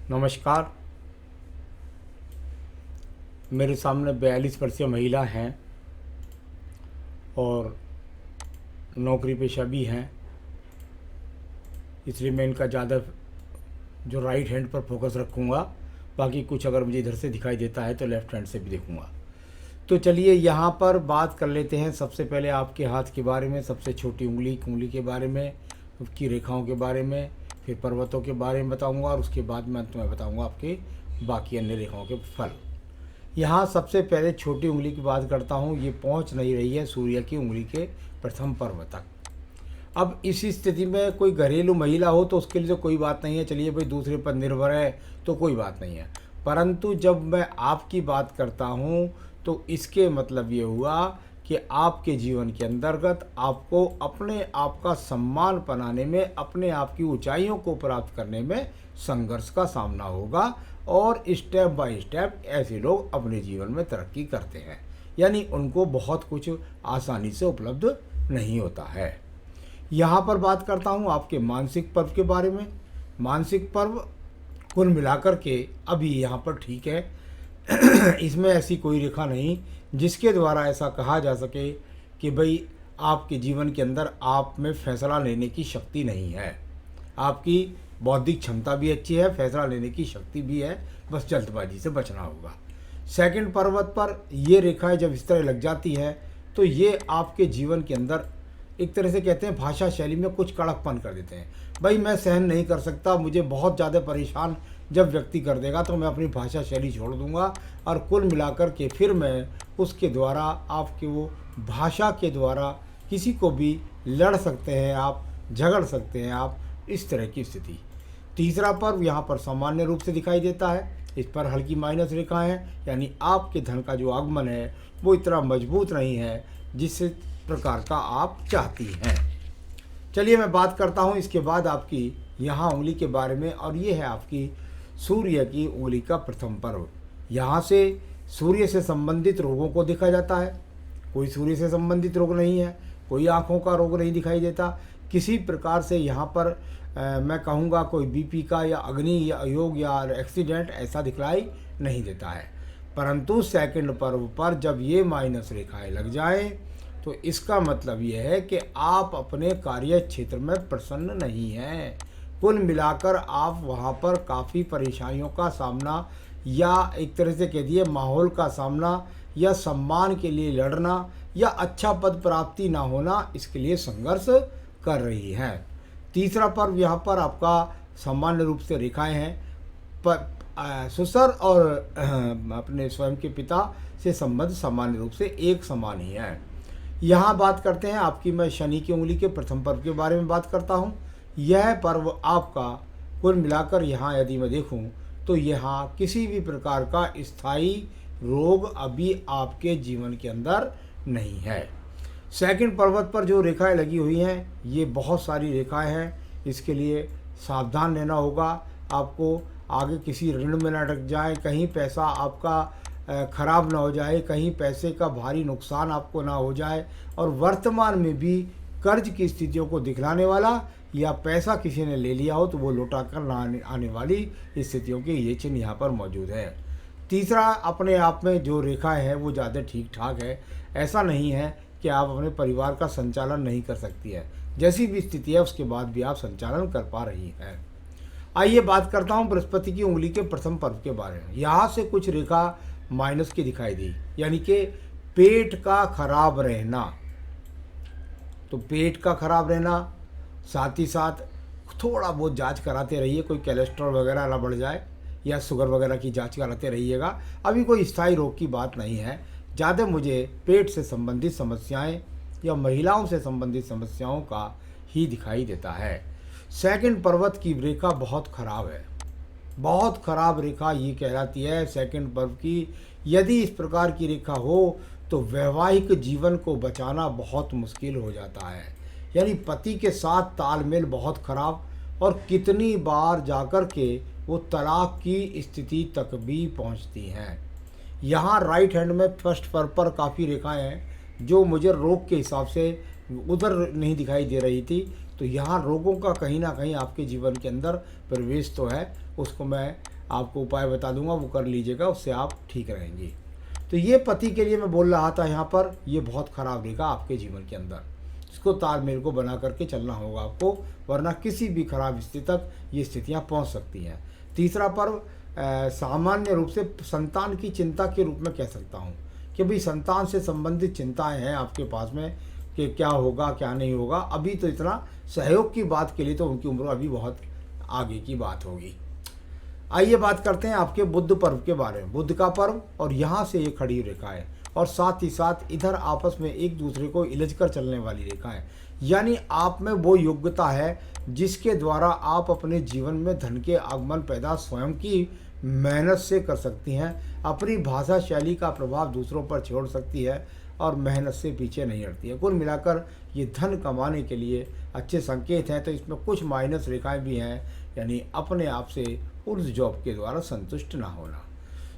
नमस्कार। मेरे सामने 42 वर्षीय महिला हैं और नौकरी पेशा भी हैं, इसलिए मैं इनका ज़्यादा जो राइट हैंड पर फोकस रखूँगा। बाकी कुछ अगर मुझे इधर से दिखाई देता है तो लेफ़्ट हैंड से भी देखूँगा। तो चलिए यहाँ पर बात कर लेते हैं। सबसे पहले आपके हाथ के बारे में, सबसे छोटी उंगली के बारे में, उसकी रेखाओं के बारे में, फिर पर्वतों के बारे में बताऊँगा और उसके बाद मैं तुम्हें बताऊँगा आपके बाकी अन्य रेखाओं के फल। यहाँ सबसे पहले छोटी उंगली की बात करता हूँ। ये पहुँच नहीं रही है सूर्य की उंगली के प्रथम पर्व तक। अब इस स्थिति में कोई घरेलू महिला हो तो उसके लिए तो कोई बात नहीं है, चलिए भाई दूसरे पर निर्भर है तो कोई बात नहीं है। परंतु जब मैं आपकी बात करता हूँ तो इसके मतलब ये हुआ कि आपके जीवन के अंतर्गत आपको अपने आप का सम्मान बनाने में, अपने आप की ऊंचाइयों को प्राप्त करने में संघर्ष का सामना होगा और स्टेप बाय स्टेप ऐसे लोग अपने जीवन में तरक्की करते हैं। यानी उनको बहुत कुछ आसानी से उपलब्ध नहीं होता है। यहाँ पर बात करता हूँ आपके मानसिक पर्व के बारे में। मानसिक पर्व कुल मिलाकर के अभी यहाँ पर ठीक है। इसमें ऐसी कोई रेखा नहीं जिसके द्वारा ऐसा कहा जा सके कि भाई आपके जीवन के अंदर आप में फैसला लेने की शक्ति नहीं है। आपकी बौद्धिक क्षमता भी अच्छी है, फैसला लेने की शक्ति भी है, बस जल्दबाजी से बचना होगा। सेकंड पर्वत पर ये रेखाएं जब इस तरह लग जाती है तो ये आपके जीवन के अंदर एक तरह से कहते हैं भाषा शैली में कुछ कड़कपन कर देते हैं। भाई मैं सहन नहीं कर सकता, मुझे बहुत ज़्यादा परेशान जब व्यक्ति कर देगा तो मैं अपनी भाषा शैली छोड़ दूंगा और कुल मिलाकर के फिर मैं उसके द्वारा, आपके वो भाषा के द्वारा किसी को भी लड़ सकते हैं आप, झगड़ सकते हैं आप, इस तरह की स्थिति। तीसरा पर्व यहाँ पर सामान्य रूप से दिखाई देता है। इस पर हल्की माइनस रेखा है, यानी आपके धन का जो आगमन है वो इतना मजबूत नहीं है जिस प्रकार का आप चाहती हैं। चलिए मैं बात करता हूँ इसके बाद आपकी यहाँ उंगली के बारे में, और ये है आपकी सूर्य की उंगली का प्रथम पर्व। यहाँ से सूर्य से संबंधित रोगों को देखा जाता है। कोई सूर्य से संबंधित रोग नहीं है, कोई आँखों का रोग नहीं दिखाई देता। किसी प्रकार से यहाँ पर मैं कहूँगा कोई बीपी का या अग्नि या योग या एक्सीडेंट ऐसा दिखलाई नहीं देता है। परंतु सेकंड पर्व पर जब ये माइनस रेखाएं लग जाएं तो इसका मतलब ये है कि आप अपने कार्य क्षेत्र में प्रसन्न नहीं हैं। कुल मिलाकर आप वहाँ पर काफ़ी परेशानियों का सामना, या एक तरह से कह दिए माहौल का सामना, या सम्मान के लिए लड़ना, या अच्छा पद प्राप्ति ना होना, इसके लिए संघर्ष कर रही हैं। तीसरा पर्व यहाँ पर आपका सामान्य रूप से रेखाएं हैं। ससुर और अपने स्वयं के पिता से संबंध सामान्य रूप से एक समान ही है। यहाँ बात करते हैं आपकी, मैं शनि की उंगली के प्रथम पर्व के बारे में बात करता हूँ। यह पर्व आपका कुल मिलाकर यहाँ यदि मैं देखूँ तो यहाँ किसी भी प्रकार का स्थायी रोग अभी आपके जीवन के अंदर नहीं है। सेकंड पर्वत पर जो रेखाएं लगी हुई हैं ये बहुत सारी रेखाएं हैं, इसके लिए सावधान रहना होगा आपको। आगे किसी ऋण में ना अटक जाए, कहीं पैसा आपका खराब ना हो जाए, कहीं पैसे का भारी नुकसान आपको ना हो जाए, और वर्तमान में भी कर्ज की स्थितियों को दिखलाने वाला या पैसा किसी ने ले लिया हो तो वो लौटा कर ना आने वाली स्थितियों के ये चिन्ह यहाँ पर मौजूद है। तीसरा, अपने आप में जो रेखाएं है वो ज़्यादा ठीक ठाक है। ऐसा नहीं है कि आप अपने परिवार का संचालन नहीं कर सकती है, जैसी भी स्थिति है उसके बाद भी आप संचालन कर पा रही हैं। आइए बात करता हूँ बृहस्पति की उंगली के प्रथम पर्व के बारे में। यहाँ से कुछ रेखा माइनस की दिखाई दी, यानी कि पेट का खराब रहना। तो पेट का खराब रहना, साथ ही साथ थोड़ा बहुत जांच कराते रहिए, कोई कोलेस्ट्रॉल वगैरह ना बढ़ जाए, या शुगर वगैरह की जांच कराते रहिएगा। अभी कोई स्थायी रोग की बात नहीं है। ज़्यादा मुझे पेट से संबंधित समस्याएं या महिलाओं से संबंधित समस्याओं का ही दिखाई देता है। सेकंड पर्वत की रेखा बहुत ख़राब है, बहुत ख़राब रेखा ये कहलाती है सेकंड पर्व की। यदि इस प्रकार की रेखा हो तो वैवाहिक जीवन को बचाना बहुत मुश्किल हो जाता है। यानी पति के साथ तालमेल बहुत ख़राब, और कितनी बार जाकर के वो तलाक की स्थिति तक भी पहुंचती हैं। यहाँ राइट हैंड में फर्स्ट पर काफ़ी रेखाएं हैं जो मुझे रोग के हिसाब से उधर नहीं दिखाई दे रही थी। तो यहाँ रोगों का कहीं ना कहीं आपके जीवन के अंदर प्रवेश तो है, उसको मैं आपको उपाय बता दूंगा, वो कर लीजिएगा, उससे आप ठीक रहेंगे। तो ये पति के लिए मैं बोल रहा था यहाँ पर, ये बहुत खराब रहेगा आपके जीवन के अंदर। इसको तालमेल को बना करके चलना होगा आपको, वरना किसी भी खराब स्थिति तक ये स्थितियाँ पहुँच सकती हैं। तीसरा पर्व सामान्य रूप से संतान की चिंता के रूप में कह सकता हूँ कि भाई संतान से संबंधित चिंताएं हैं आपके पास में कि क्या होगा क्या नहीं होगा। अभी तो इतना सहयोग की बात के लिए तो उनकी उम्र अभी बहुत आगे की बात होगी। आइए बात करते हैं आपके बुध पर्व के बारे में। बुध का पर्व और यहाँ से ये खड़ी रेखा है और साथ ही साथ इधर आपस में एक दूसरे को इलझ कर चलने वाली रेखा है। यानी आप में वो योग्यता है जिसके द्वारा आप अपने जीवन में धन के आगमन पैदा स्वयं की मेहनत से कर सकती हैं। अपनी भाषा शैली का प्रभाव दूसरों पर छोड़ सकती है और मेहनत से पीछे नहीं हटती है। कुल मिलाकर ये धन कमाने के लिए अच्छे संकेत हैं। तो इसमें कुछ माइनस रेखाएं भी हैं, यानी अपने आप से उस जॉब के द्वारा संतुष्ट ना होना।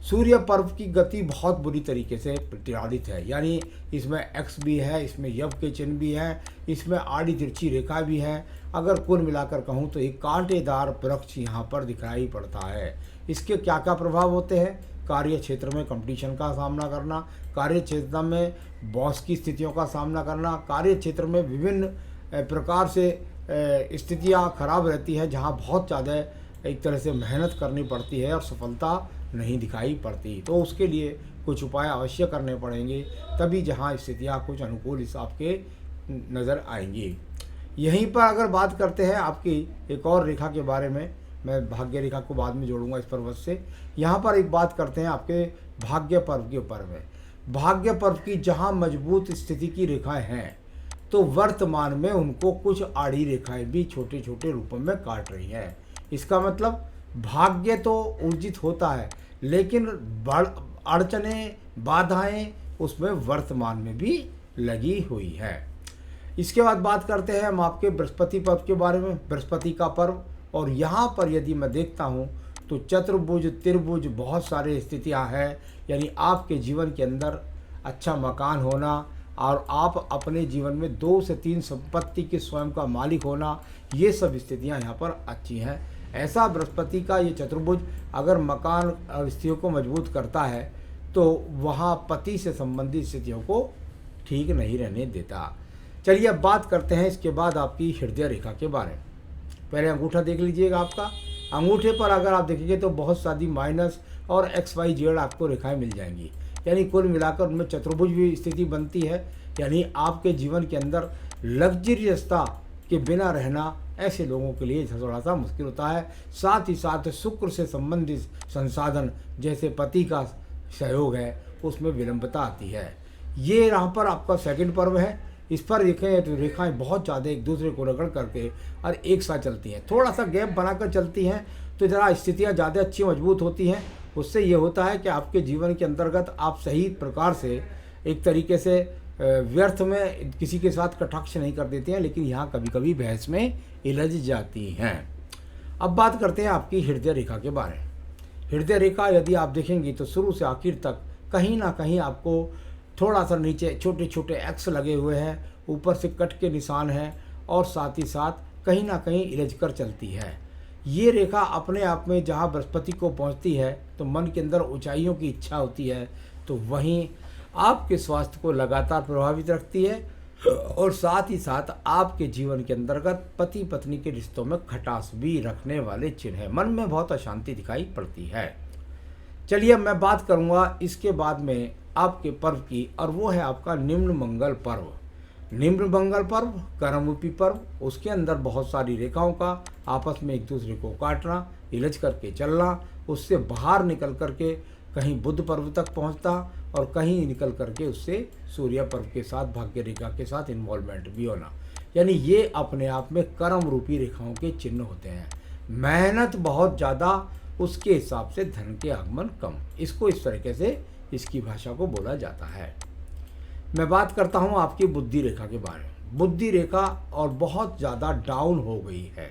सूर्य पर्व की गति बहुत बुरी तरीके से प्रतिपादित है, यानी इसमें एक्स भी है, इसमें यव के चिन्ह भी हैं, इसमें आड़ी तिरछी रेखा भी है। अगर कुल मिलाकर कहूँ तो एक कांटेदार वृक्ष यहाँ पर दिखाई पड़ता है। इसके क्या क्या प्रभाव होते हैं? कार्य क्षेत्र में कंपटीशन का सामना करना, कार्य क्षेत्र में बॉस की स्थितियों का सामना करना, कार्य क्षेत्र में विभिन्न प्रकार से स्थितियाँ खराब रहती है जहाँ बहुत ज़्यादा एक तरह से मेहनत करनी पड़ती है और सफलता नहीं दिखाई पड़ती। तो उसके लिए कुछ उपाय अवश्य करने पड़ेंगे, तभी जहाँ स्थितियाँ कुछ अनुकूल हिसाब के नज़र आएंगी। यहीं पर अगर बात करते हैं आपकी एक और रेखा के बारे में, मैं भाग्य रेखा को बाद में जोड़ूंगा इस पर्वत से। यहाँ पर एक बात करते हैं आपके भाग्य पर्व के ऊपर में। भाग्य पर्व की जहाँ मजबूत स्थिति की रेखाएं हैं तो वर्तमान में उनको कुछ आड़ी रेखाएं भी छोटे छोटे रूपों में काट रही हैं। इसका मतलब भाग्य तो ऊर्जित होता है, लेकिन अड़चने बाधाएं उसमें वर्तमान में भी लगी हुई है। इसके बाद बात करते हैं हम आपके बृहस्पति पर्व के बारे में। बृहस्पति का पर्व, और यहाँ पर यदि मैं देखता हूँ तो चतुर्भुज त्रिभुज बहुत सारे स्थितियाँ हैं, यानी आपके जीवन के अंदर अच्छा मकान होना और आप अपने जीवन में 2 से 3 संपत्ति के स्वयं का मालिक होना, ये सब स्थितियाँ यहाँ पर अच्छी हैं। ऐसा बृहस्पति का ये चतुर्भुज अगर मकान और स्थितियों को मजबूत करता है तो वहाँ पति से संबंधित स्थितियों को ठीक नहीं रहने देता। चलिए अब बात करते हैं इसके बाद आपकी हृदय रेखा के बारे में। पहले अंगूठा देख लीजिएगा आपका। अंगूठे पर अगर आप देखेंगे तो बहुत सारी माइनस और XYZ आपको रेखाएं मिल जाएंगी, यानी कुल मिलाकर उनमें चतुर्भुज भी स्थिति बनती है। यानी आपके जीवन के अंदर लग्जरियसता के बिना रहना ऐसे लोगों के लिए थोड़ा सा मुश्किल होता है। साथ ही साथ शुक्र से संबंधित संसाधन जैसे पति का सहयोग है उसमें विलंबता आती है। ये यहाँ पर आपका सेकंड पर्व है। इस पर देखें तो रेखाएं बहुत ज़्यादा एक दूसरे को रगड़ करके और एक साथ चलती हैं, थोड़ा सा गैप बनाकर चलती हैं तो ज़रा स्थितियाँ ज़्यादा अच्छी मजबूत होती हैं। उससे ये होता है कि आपके जीवन के अंतर्गत आप सही प्रकार से एक तरीके से व्यर्थ में किसी के साथ कटाक्ष नहीं कर देते हैं, लेकिन यहाँ कभी कभी बहस में इलझ जाती हैं। अब बात करते हैं आपकी हृदय रेखा के बारे में। हृदय रेखा यदि आप देखेंगी तो शुरू से आखिर तक कहीं ना कहीं आपको थोड़ा सा नीचे छोटे छोटे एक्स लगे हुए हैं, ऊपर से कट के निशान हैं और साथ ही साथ कहीं ना कहीं इलझ कर चलती है। ये रेखा अपने आप में जहाँ बृहस्पति को पहुँचती है तो मन के अंदर ऊंचाइयों की इच्छा होती है, तो वहीं आपके स्वास्थ्य को लगातार प्रभावित रखती है और साथ ही साथ आपके जीवन के अंतर्गत पति पत्नी के रिश्तों में खटास भी रखने वाले चिन्ह है। मन में बहुत अशांति दिखाई पड़ती है। चलिए मैं बात करूंगा इसके बाद में आपके पर्व की, और वो है आपका निम्न मंगल पर्व। निम्न मंगल पर्व कर्मरूपी पर्व, उसके अंदर बहुत सारी रेखाओं का आपस में एक दूसरे को काटना, इलझ करके चलना, उससे बाहर निकल करके कहीं बुध पर्व तक पहुंचता और कहीं निकल करके उससे सूर्य पर्व के साथ भाग्य रेखा के साथ इन्वॉल्वमेंट भी होना। यानी ये अपने आप में कर्म रूपी रेखाओं के चिन्ह होते हैं। मेहनत बहुत ज़्यादा, उसके हिसाब से धन के आगमन कम, इसको इस तरीके से इसकी भाषा को बोला जाता है। मैं बात करता हूँ आपकी बुद्धि रेखा के बारे में। बुद्धि रेखा और बहुत ज़्यादा डाउन हो गई है।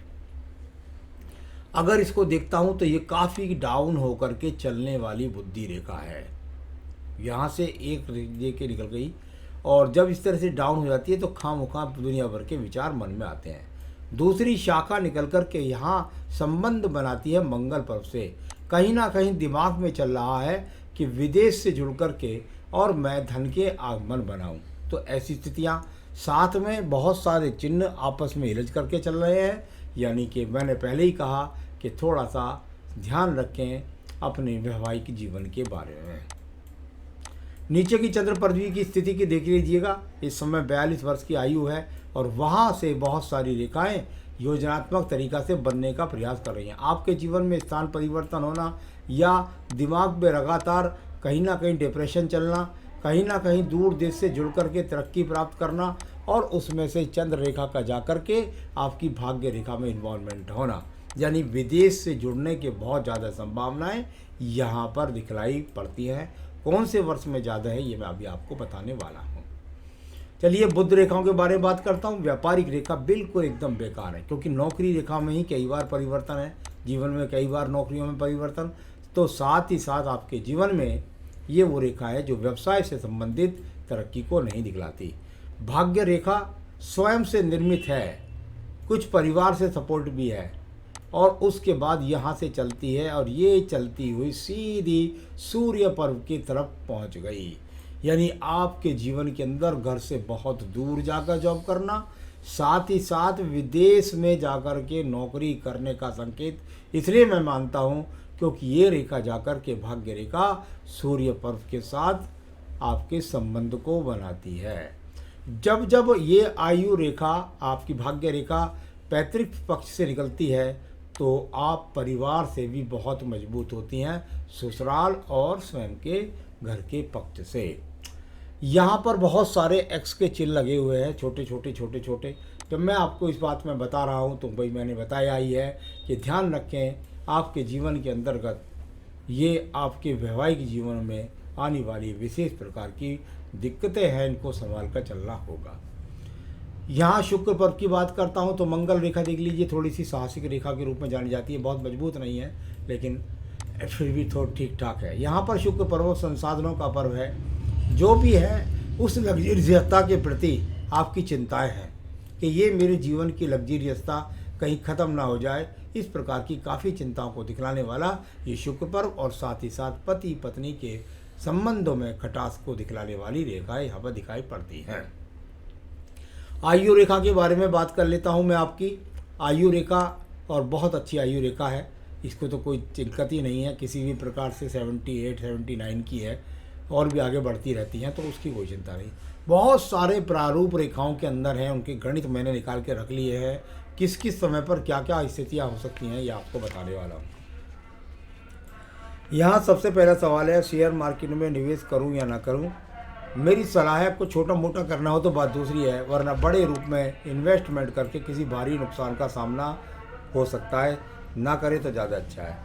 अगर इसको देखता हूँ तो ये काफ़ी डाउन होकर के चलने वाली बुद्धि रेखा है। यहाँ से एक लेके निकल गई और जब इस तरह से डाउन हो जाती है तो खामोखा दुनिया भर के विचार मन में आते हैं। दूसरी शाखा निकल कर के यहाँ संबंध बनाती है मंगल पर्व से, कहीं ना कहीं दिमाग में चल रहा है कि विदेश से जुड़ कर के और मैं धन के आगमन बनाऊं। तो ऐसी स्थितियां, साथ में बहुत सारे चिन्ह आपस में हिलज करके चल रहे हैं। यानी कि मैंने पहले ही कहा कि थोड़ा सा ध्यान रखें अपने वैवाहिक जीवन के बारे में। नीचे की चंद्र पृथ्वी की स्थिति की देख लीजिएगा। इस समय 42 वर्ष की आयु है और वहाँ से बहुत सारी रेखाएं योजनात्मक तरीका से बनने का प्रयास कर रही हैं। आपके जीवन में स्थान परिवर्तन होना या दिमाग में लगातार कहीं ना कहीं डिप्रेशन चलना, कहीं ना कहीं दूर देश से जुड़ करके तरक्की प्राप्त करना और उसमें से चंद्र रेखा का जा कर के आपकी भाग्य रेखा में इन्वॉल्वमेंट होना, यानी विदेश से जुड़ने के बहुत ज़्यादा संभावनाएं यहाँ पर दिखलाई पड़ती हैं। कौन से वर्ष में ज़्यादा है ये मैं अभी आपको बताने वाला हूँ। चलिए बुध रेखाओं के बारे में बात करता हूँ। व्यापारिक रेखा बिल्कुल एकदम बेकार है, क्योंकि नौकरी रेखा में ही कई बार परिवर्तन है, जीवन में कई बार नौकरियों में परिवर्तन। तो साथ ही साथ आपके जीवन में ये वो रेखा है जो व्यवसाय से संबंधित तरक्की को नहीं दिखलाती। भाग्य रेखा स्वयं से निर्मित है, कुछ परिवार से सपोर्ट भी है और उसके बाद यहाँ से चलती है और ये चलती हुई सीधी सूर्य पर्व की तरफ पहुँच गई। यानी आपके जीवन के अंदर घर से बहुत दूर जाकर जॉब करना, साथ ही साथ विदेश में जाकर के नौकरी करने का संकेत इसलिए मैं मानता हूँ क्योंकि ये रेखा जाकर के भाग्य रेखा सूर्य पर्व के साथ आपके संबंध को बनाती है। जब जब ये आयु रेखा आपकी भाग्य रेखा पैतृक पक्ष से निकलती है तो आप परिवार से भी बहुत मजबूत होती हैं, ससुराल और स्वयं के घर के पक्ष से। यहाँ पर बहुत सारे एक्स के चिन्ह लगे हुए हैं, छोटे छोटे। जब मैं आपको इस बात में बता रहा हूँ तो भाई मैंने बताया ही है कि ध्यान रखें आपके जीवन के अंतर्गत ये आपके वैवाहिक जीवन में आने वाली विशेष प्रकार की दिक्कतें हैं, इनको संभाल कर चलना होगा। यहाँ शुक्र पर्व की बात करता हूँ तो मंगल रेखा देख लीजिए, थोड़ी सी साहसिक रेखा के रूप में जानी जाती है, बहुत मजबूत नहीं है लेकिन फिर भी थोड़ा ठीक ठाक है। यहाँ पर शुक्र पर्व संसाधनों का पर्व है, जो भी है उस लग्जरियसता के प्रति आपकी चिंताएं हैं कि ये मेरे जीवन की लग्जरियसता कहीं ख़त्म ना हो जाए, इस प्रकार की काफ़ी चिंताओं को दिखलाने वाला ये शुक्र पर्व और साथ ही साथ पति पत्नी के संबंधों में खटास को दिखलाने वाली रेखाएं यहाँ पर दिखाई पड़ती हैं। आयु रेखा के बारे में बात कर लेता हूँ मैं आपकी। आयु रेखा और बहुत अच्छी आयु रेखा है, इसको तो कोई दिक्कत ही नहीं है किसी भी प्रकार से। 78 79 की है और भी आगे बढ़ती रहती हैं तो उसकी कोई चिंता नहीं। बहुत सारे प्रारूप रेखाओं के अंदर हैं, उनके गणित मैंने निकाल के रख लिए हैं, किस किस समय पर क्या क्या स्थितियाँ हो सकती हैं ये आपको बताने वाला हूँ। यहाँ सबसे पहला सवाल है शेयर मार्केट में निवेश करूँ या ना करूँ। मेरी सलाह है आपको छोटा मोटा करना हो तो बात दूसरी है, वरना बड़े रूप में इन्वेस्टमेंट करके किसी भारी नुकसान का सामना हो सकता है, ना करें तो ज़्यादा अच्छा है।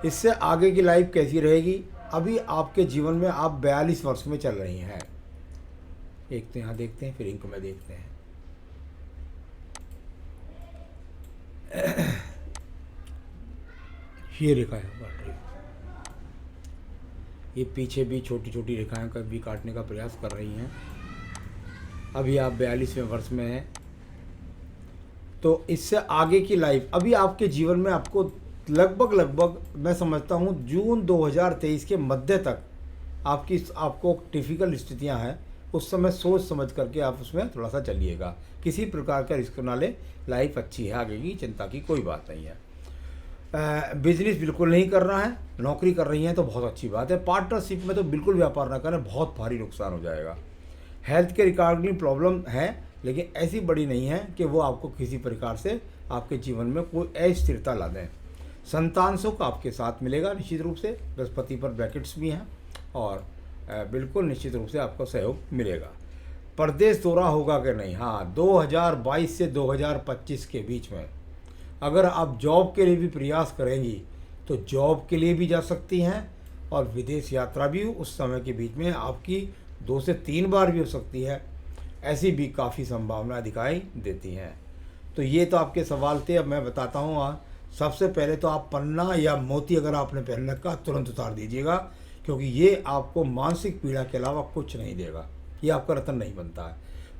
इससे आगे की लाइफ कैसी रहेगी। अभी आपके जीवन में आप 42 वर्ष में चल रही हैं। एक तो यहाँ देखते हैं फिर इंक में देखते हैं। ये रेखाएं बढ़ रही, ये पीछे भी छोटी छोटी रेखाएं का भी काटने का प्रयास कर रही हैं। अभी आप 42वें वर्ष में हैं तो इससे आगे की लाइफ अभी आपके जीवन में आपको लगभग मैं समझता हूँ जून 2023 के मध्य तक आपको टिपिकल स्थितियाँ हैं, उस समय सोच समझ करके आप उसमें थोड़ा सा चलिएगा। किसी प्रकार का रिस्क ना ले, लाइफ अच्छी है, आगे की चिंता की कोई बात नहीं है। बिजनेस बिल्कुल नहीं करना है, नौकरी कर रही हैं तो बहुत अच्छी बात है। पार्टनरशिप में तो बिल्कुल व्यापार ना करें, बहुत भारी नुकसान हो जाएगा। हेल्थ के रिगार्डिंग प्रॉब्लम है लेकिन ऐसी बड़ी नहीं है कि वो आपको किसी प्रकार से आपके जीवन में कोई अस्थिरता ला दें। संतान सुख आपके साथ मिलेगा निश्चित रूप से, बृहस्पति पर ब्रैकेट्स भी हैं और बिल्कुल निश्चित रूप से आपको सहयोग मिलेगा। परदेश दौरा होगा कि नहीं, हाँ 2022 से 2025 के बीच में अगर आप जॉब के लिए भी प्रयास करेंगी तो जॉब के लिए भी जा सकती हैं और विदेश यात्रा भी उस समय के बीच में आपकी 2 से 3 बार भी हो सकती है, ऐसी भी काफ़ी संभावनाएं दिखाई देती हैं। तो ये तो आपके सवाल थे। अब मैं बताता हूँ। सबसे पहले तो आप पन्ना या मोती अगर आपने पहन रखा तुरंत उतार दीजिएगा, क्योंकि ये आपको मानसिक पीड़ा के अलावा कुछ नहीं देगा, ये आपका रत्न नहीं बनता है।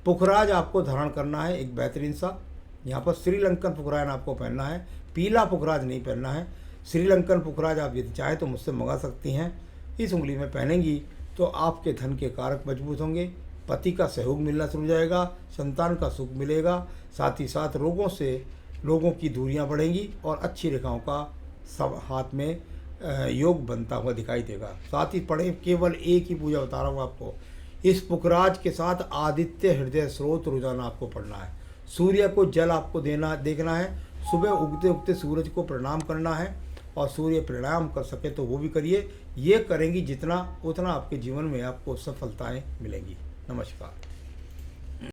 पुखराज आपको धारण करना है, एक बेहतरीन सा यहाँ पर श्रीलंकन पुखराज आपको पहनना है, पीला पुखराज नहीं पहनना है। श्रीलंकन पुखराज आप यदि चाहें तो मुझसे मंगा सकती हैं। इस उंगली में पहनेंगी तो आपके धन के कारक मजबूत होंगे, पति का सहयोग मिलना शुरू हो जाएगा, संतान का सुख मिलेगा, साथ ही साथ लोगों की दूरियां बढ़ेंगी और अच्छी रेखाओं का सब हाथ में योग बनता हुआ दिखाई देगा। साथ ही पढ़े, केवल एक ही पूजा बता रहा हूँ आपको, इस पुखराज के साथ आदित्य हृदय स्रोत रोजाना आपको पढ़ना है। सूर्य को जल आपको देखना है, सुबह उगते उगते सूरज को प्रणाम करना है, और सूर्य प्राणायाम कर सके तो वो भी करिए। ये करेंगी जितना उतना आपके जीवन में आपको सफलताएं मिलेंगी। नमस्कार।